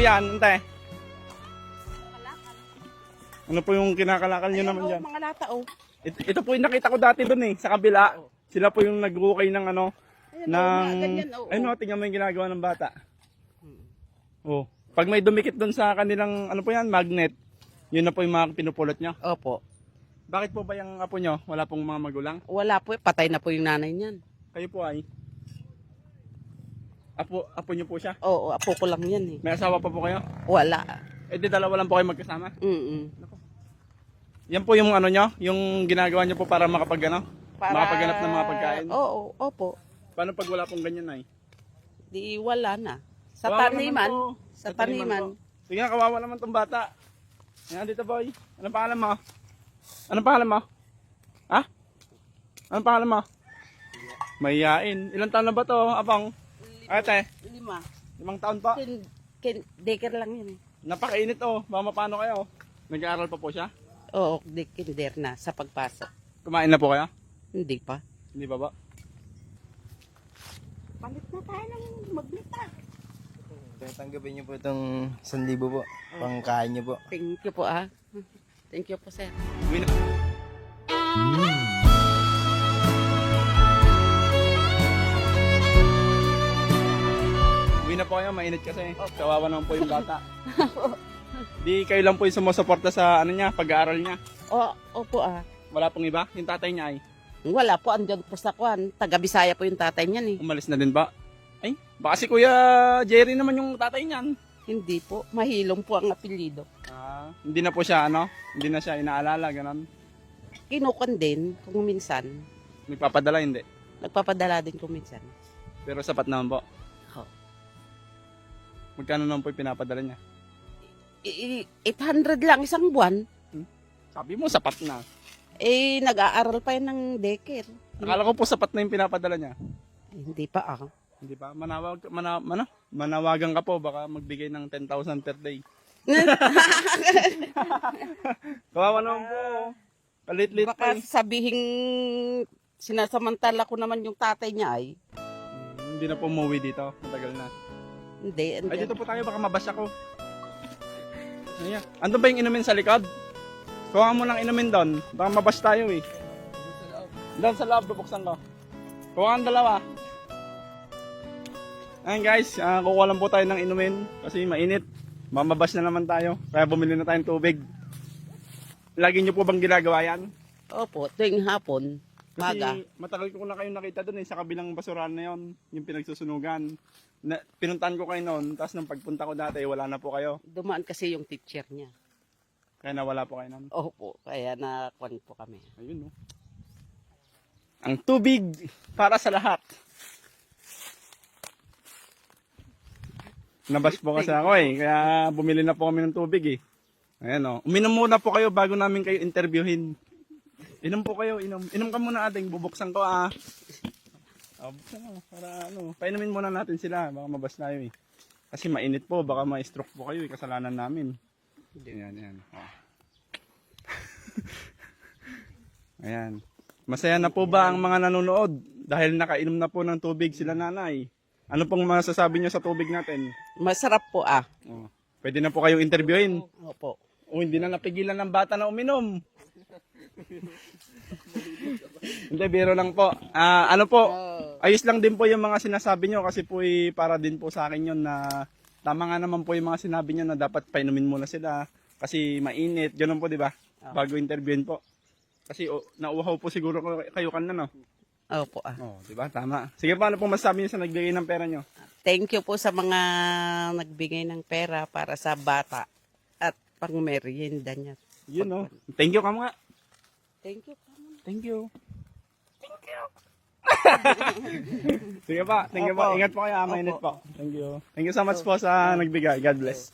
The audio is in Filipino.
yan, ante? Ano po yung kinakalakal nyo naman dyan? Mga lata, oh. Ito po yung nakita ko dati doon sa kabila. Sila po yung nag-ukay ng ano, Ayan, ng... ganyan, oh. Ayun, tingnan mo yung ginagawa ng bata. Oh. Pag may dumikit doon sa kanilang, ano po yan, magnet, yun na po yung mga pinupulot nyo. Opo. Bakit po ba yung apo nyo? Wala pong mga magulang? Wala po, patay na po yung nanay niyan. Kayo po ay? Apo nyo po siya? Oo, apo ko lang yan eh. May asawa pa po kayo? Wala. Eh di dalawa lang po kayo magkasama? Mm-mm. Yan po yung ano nyo? Yung ginagawa nyo po para makapag ano? Makapaganap ng mga pagkain? Oo, opo. Paano pag wala pong ganyan ay? Di wala na. Sa Kawawa taniman. naman po. Sa taniman. po. Sige nga, kawawa naman tong bata. Yan dito boy. Anong pangalan mo? Anong pangalan mo? Ha? Anong pangalan mo? Mahihain. Ilang taon na ba to, abang? Ate, 5 taon pa. Daycare lang yan eh. Napakainit oh. Baka paano kayo? Nag-aaral pa po siya? Oo, kinder na sa pagpasok. Kumain na po kayo? Hindi pa. Hindi ba ba? Palit na tayo ng magneta. Tanggapin niyo po itong 1,000 po. Pangkain niyo po. Thank you po ah. Thank you po sir. Uwi na. Uwi na po kayo, mainit kasi. Kawawa naman po yung bata. Di kayo lang po yung sumusuporta sa ano niya, pag-aaral niya. Opo ah. Wala pong iba? Yung tatay niya ay Wala po, andyan po sa kwan. Taga Bisaya po yung tatay niyan eh. umalis na din ba? Ay, baka si Kuya Jerry naman yung tatay niyan. Hindi po, mahilong po ang apelyido. Hindi na po siya ano, hindi na siya inaalala, ganun. Kinukan din kung minsan. Nagpapadala, hindi. Nagpapadala din kung minsan. Pero sapat naman po. Oo. Magkano naman po yung pinapadala niya? 800 lang isang buwan. Sabi mo, sapat na. Eh, nag-aaral pa yan ng daycare. Akala ko po sapat na yung pinapadala niya. Hindi pa ah. Hindi pa? Manawagan ka po, baka magbigay ng 10,000 per day. Kawawa naman po. Palit-lit pa Baka sabihin sinasamantala ko naman yung tatay niya ay. Hindi na po umuwi dito. Matagal na. Hindi. Ay, dito po tayo. Baka mabasa ko. Ayan. Andun ba yung inumin sa likod? Kuha mo ng inumin doon. Baka mabas tayo eh. Doon sa loob, bubuksan ko. Kuha kang dalawa. Ayan guys, kukuha lang po tayo ng inumin. Kasi mainit. Mamabas na naman tayo. Kaya bumili na tayong tubig. Lagi nyo po bang ginagawa yan? Opo, tuwing hapon, maga. Kasi matagal ko na kayong nakita doon sa kabilang basurahan na yon, yung pinagsusunugan. Pinuntahan ko kayo noon, tapos nung pagpunta ko dati, wala na po kayo. Dumaan kasi yung teacher niya. Kaya nawala po kayo noon. Opo, kaya nakuan po kami. Ayun no. Ang tubig para sa lahat. Nabas po kasi ako kaya bumili na po kami ng tubig eh. Ayan o. Uminom muna po kayo bago namin kayo interviewin. Inom po kayo, inom. Inom ka muna ating, bubuksan ko ah. Buksan mo, para ano, painumin muna natin sila, baka mabas tayo eh. Kasi mainit po, baka ma-stroke po kayo kasalanan namin. Ayan. Oh. Ayan. Masaya na po ba ang mga nanonood? Dahil nakainom na po ng tubig sila nanay. Ano pong masasabi nyo sa tubig natin? Masarap po ah. Oh. Pwede na po kayong interviewin. Opo. Hindi na napigilan ng bata na uminom. Hindi, biro lang po. Ano po, ayos lang din po yung mga sinasabi nyo kasi po para din po sa akin yun na tama nga naman po yung mga sinabi nyo na dapat painumin muna sila kasi mainit. Ganun po, di ba? Bago interviewin po. Kasi nauuhaw po siguro kayo kanina, no? Opo ah. Di ba? Tama. Sige, paano po masasabi nyo sa nagbigay ng pera nyo? Thank you po sa mga nagbigay ng pera para sa bata at pang merienda niya. Yun, no? Thank you ka mga. Thank you. Thank you. Sige pa, thank you po. Ingat po kayo, mainit po. Thank you. Thank you so much po sa nagbigay. God bless.